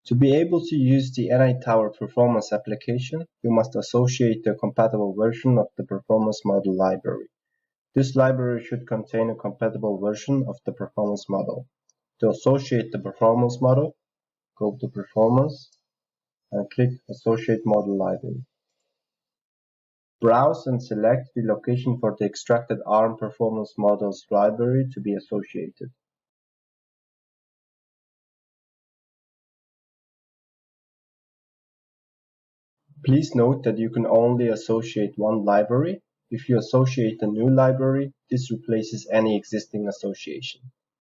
To be able to use the NI Tower performance application, you must associate a compatible version of the performance model library. This library should contain a compatible version of the performance model. To associate the performance model, go to Performance and click Associate Model Library. Browse and select the location for the extracted ARM performance models library to be associated. Please note that you can only associate one library. If you associate a new library, this replaces any existing association.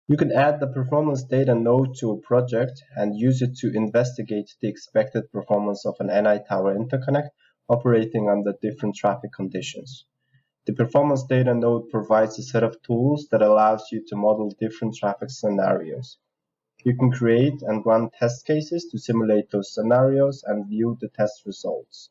You can add the performance data node to a project and use it to investigate the expected performance of an NI Tower interconnect operating under different traffic conditions. The performance data node provides a set of tools that allows you to model different traffic scenarios. You can create and run test cases to simulate those scenarios and view the test results.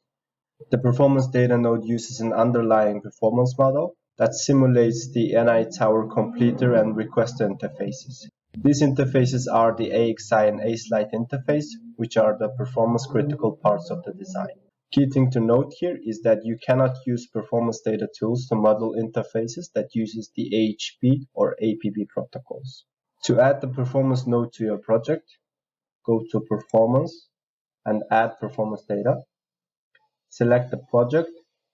The performance data node uses an underlying performance model that simulates the NI Tower completer and requester interfaces. These interfaces are the AXI and ASLIDE interface, which are the performance critical parts of the design. Key thing to note here is that you cannot use performance data tools to model interfaces that uses the AHP or APB protocols. To add the performance node to your project, go to Performance and Add Performance Data. Select the project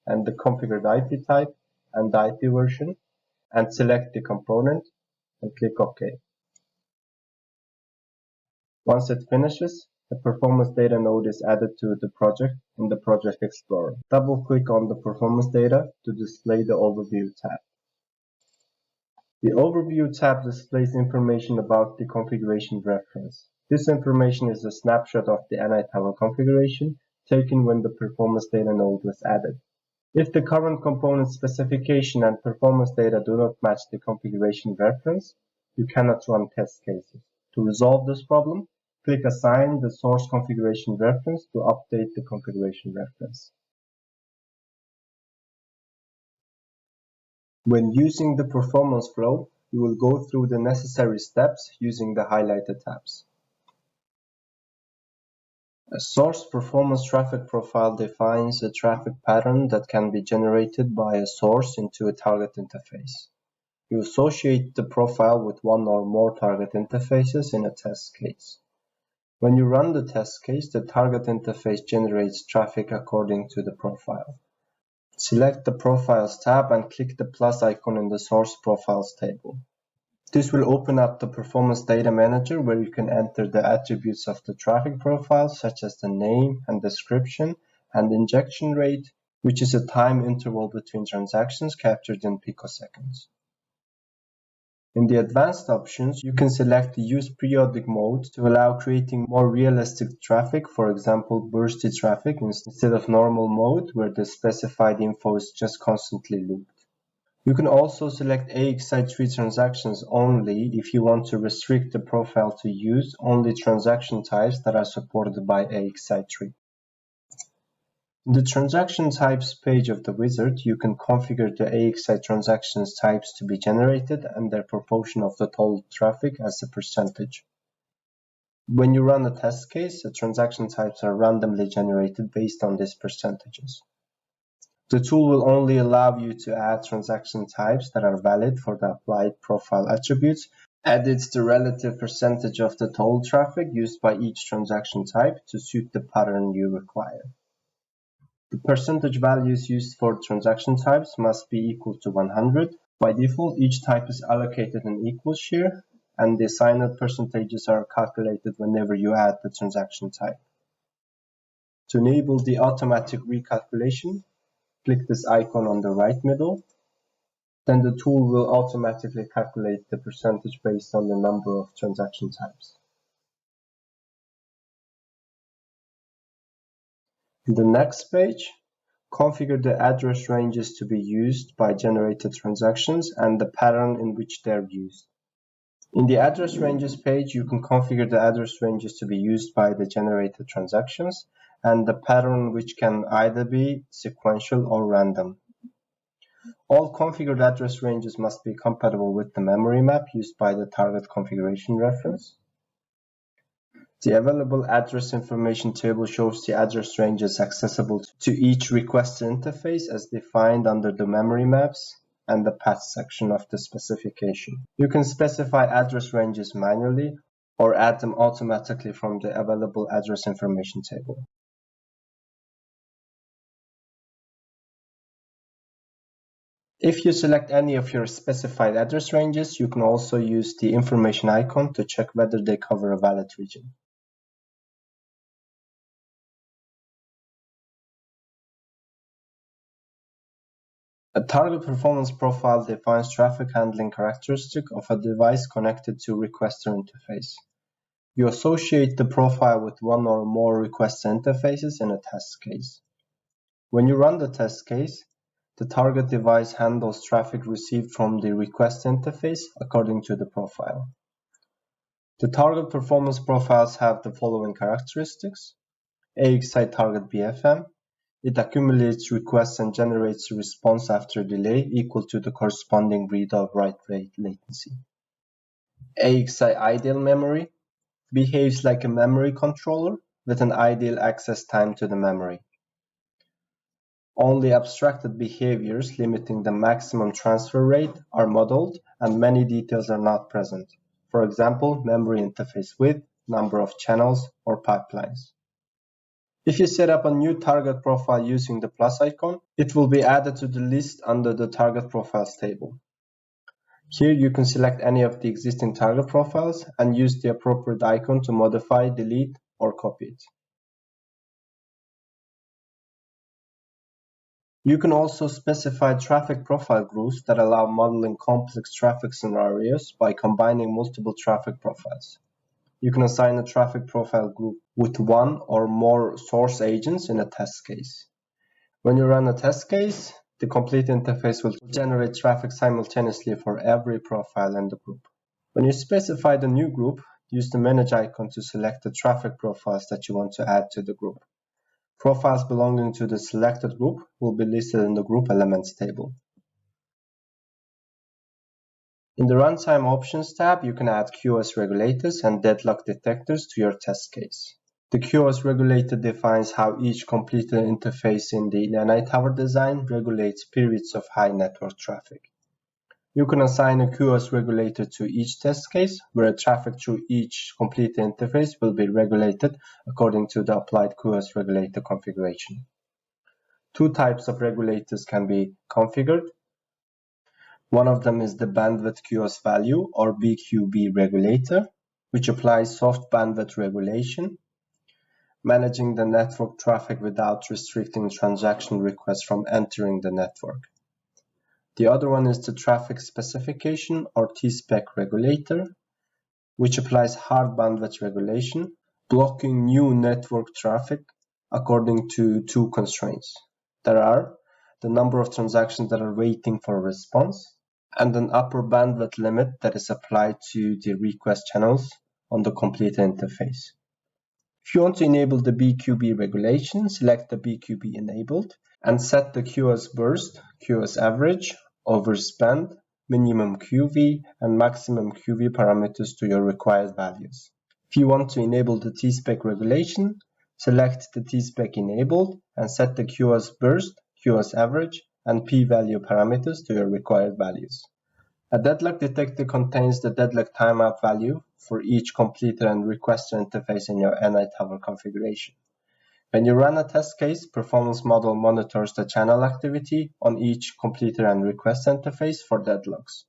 and the configured IP type and the IP version, and select the component and click OK. Once it finishes, the performance data node is added to the project in the Project Explorer. Double-click on the performance data to display the Overview tab. The Overview tab displays information about the configuration reference. This information is a snapshot of the NI Tower configuration taken when the performance data node was added. If the current component specification and performance data do not match the configuration reference, you cannot run test cases. To resolve this problem, click Assign the source configuration reference to update the configuration reference. When using the performance flow, you will go through the necessary steps using the highlighted tabs. A source performance traffic profile defines a traffic pattern that can be generated by a source into a target interface. You associate the profile with one or more target interfaces in a test case. When you run the test case, the target interface generates traffic according to the profile. Select the Profiles tab and click the plus icon in the Source Profiles table. This will open up the Performance Data Manager where you can enter the attributes of the traffic profile such as the name and description and injection rate, which is a time interval between transactions captured in picoseconds. In the advanced options, you can select the Use Periodic mode to allow creating more realistic traffic, for example bursty traffic instead of normal mode where the specified info is just constantly looped. You can also select AXI tree transactions only if you want to restrict the profile to use only transaction types that are supported by AXI tree. In the transaction types page of the wizard, you can configure the AXI transactions types to be generated and their proportion of the total traffic as a percentage. When you run a test case, the transaction types are randomly generated based on these percentages. The tool will only allow you to add transaction types that are valid for the applied profile attributes. Edit the relative percentage of the total traffic used by each transaction type to suit the pattern you require. The percentage values used for transaction types must be equal to 100. By default, each type is allocated an equal share, and the assigned percentages are calculated whenever you add the transaction type. To enable the automatic recalculation, click this icon on the right middle. Then the tool will automatically calculate the percentage based on the number of transaction types. In the next page, configure the address ranges to be used by generated transactions and the pattern in which they are used. In the address ranges page, you can configure the address ranges to be used by the generated transactions and the pattern which can either be sequential or random. All configured address ranges must be compatible with the memory map used by the target configuration reference. The available address information table shows the address ranges accessible to each request interface as defined under the memory maps and the path section of the specification. You can specify address ranges manually or add them automatically from the available address information table. If you select any of your specified address ranges, you can also use the information icon to check whether they cover a valid region. A target performance profile defines traffic handling characteristic of a device connected to requester interface. You associate the profile with one or more requester interfaces in a test case. When you run the test case, the target device handles traffic received from the request interface according to the profile. The target performance profiles have the following characteristics. AXI target BFM. It accumulates requests and generates a response after a delay equal to the corresponding read or write rate latency. AXI ideal memory behaves like a memory controller with an ideal access time to the memory. Only abstracted behaviors limiting the maximum transfer rate are modeled and many details are not present. For example, memory interface width, number of channels, or pipelines. If you set up a new target profile using the plus icon, it will be added to the list under the target profiles table. Here you can select any of the existing target profiles and use the appropriate icon to modify, delete, or copy it. You can also specify traffic profile groups that allow modeling complex traffic scenarios by combining multiple traffic profiles. You can assign a traffic profile group with one or more source agents in a test case. When you run a test case, the complete interface will generate traffic simultaneously for every profile in the group. When you specify the new group, use the manage icon to select the traffic profiles that you want to add to the group. Profiles belonging to the selected group will be listed in the Group Elements table. In the Runtime Options tab, you can add QoS regulators and deadlock detectors to your test case. The QoS regulator defines how each completed interface in the NI tower design regulates periods of high network traffic. You can assign a QoS regulator to each test case, where traffic through each completed interface will be regulated according to the applied QoS regulator configuration. Two types of regulators can be configured. One of them is the bandwidth QoS value or BQB regulator, which applies soft bandwidth regulation, managing the network traffic without restricting transaction requests from entering the network. The other one is the traffic specification or T-spec regulator, which applies hard bandwidth regulation, blocking new network traffic according to two constraints. There are the number of transactions that are waiting for a response and an upper bandwidth limit that is applied to the request channels on the complete interface. If you want to enable the BQB regulation, select the BQB enabled and set the QoS burst, QoS average, overspend, minimum QV, and maximum QV parameters to your required values. If you want to enable the T-spec regulation, select the T-spec enabled and set the QoS burst, QoS average, and p-value parameters to your required values. A deadlock detector contains the deadlock timeout value for each completer and requester interface in your NI tower configuration. When you run a test case, Performance Model monitors the channel activity on each completer and request interface for deadlocks.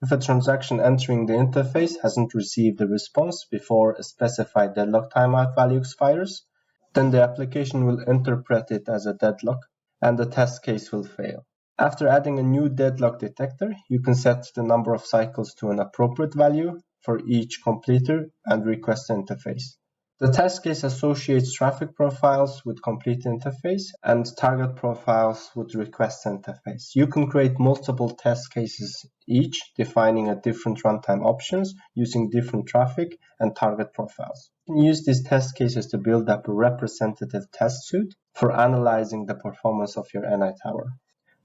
If a transaction entering the interface hasn't received a response before a specified deadlock timeout value expires, then the application will interpret it as a deadlock and the test case will fail. After adding a new deadlock detector, you can set the number of cycles to an appropriate value for each completer and request interface. The test case associates traffic profiles with complete interface and target profiles with request interface. You can create multiple test cases each, defining a different runtime options using different traffic and target profiles. You can use these test cases to build up a representative test suite for analyzing the performance of your NI tower.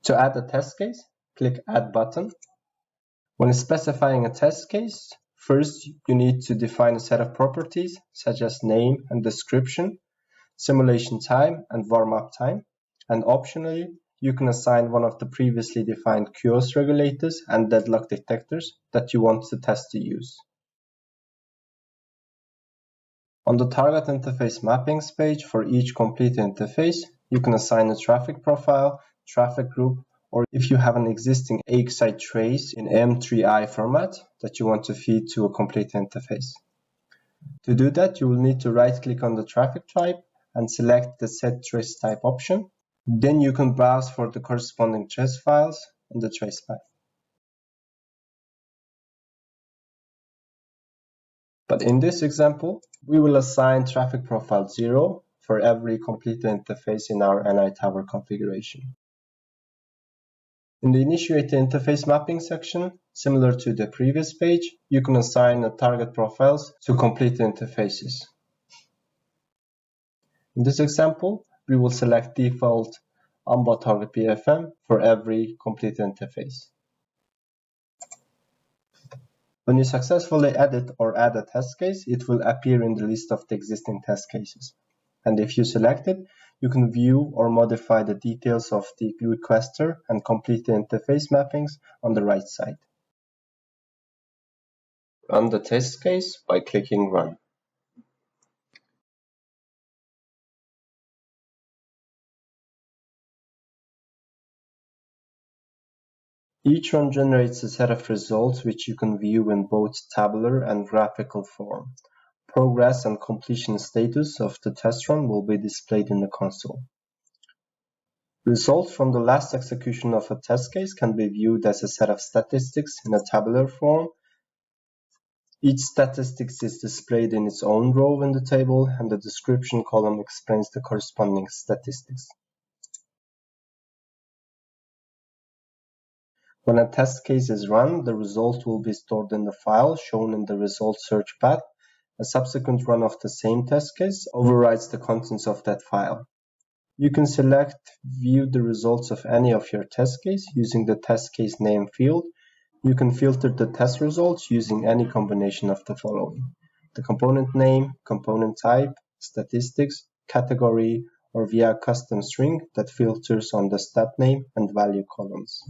To add a test case, click Add button. When specifying a test case, First, you need to define a set of properties such as name and description, simulation time and warm-up time, and optionally, you can assign one of the previously defined QoS regulators and deadlock detectors that you want the test to use. On the target interface mappings page for each complete interface, you can assign a traffic profile, traffic group, or if you have an existing AXI trace in M3I format that you want to feed to a complete interface. To do that, you will need to right-click on the traffic type and select the Set Trace Type option. Then you can browse for the corresponding trace files in the trace path. But in this example, we will assign traffic profile 0 for every complete interface in our NI tower configuration. In the Initiate the Interface Mapping section, similar to the previous page, you can assign the target profiles to complete interfaces. In this example, we will select default AMBA target BFM for every complete interface. When you successfully edit or add a test case, it will appear in the list of the existing test cases. And if you select it, you can view or modify the details of the requester and complete the interface mappings on the right side. Run the test case by clicking Run. Each run generates a set of results which you can view in both tabular and graphical form. Progress and completion status of the test run will be displayed in the console. Results from the last execution of a test case can be viewed as a set of statistics in a tabular form. Each statistics is displayed in its own row in the table, and the description column explains the corresponding statistics. When a test case is run, the result will be stored in the file shown in the result search path. A subsequent run of the same test case overrides the contents of that file. You can select View the results of any of your test case using the test case name field. You can filter the test results using any combination of the following: the component name, component type, statistics, category, or via a custom string that filters on the stat name and value columns.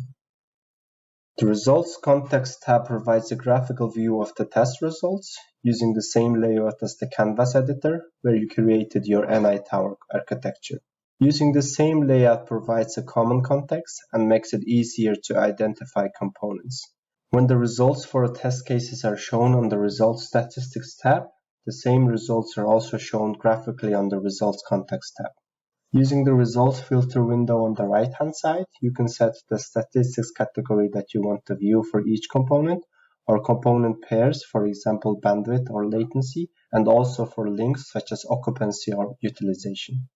The Results Context tab provides a graphical view of the test results using the same layout as the Canvas editor where you created your NI tower architecture. Using the same layout provides a common context and makes it easier to identify components. When the results for test cases are shown on the Results Statistics tab, the same results are also shown graphically on the Results Context tab. Using the Results filter window on the right-hand side, you can set the statistics category that you want to view for each component, or component pairs, for example bandwidth or latency, and also for links such as occupancy or utilization.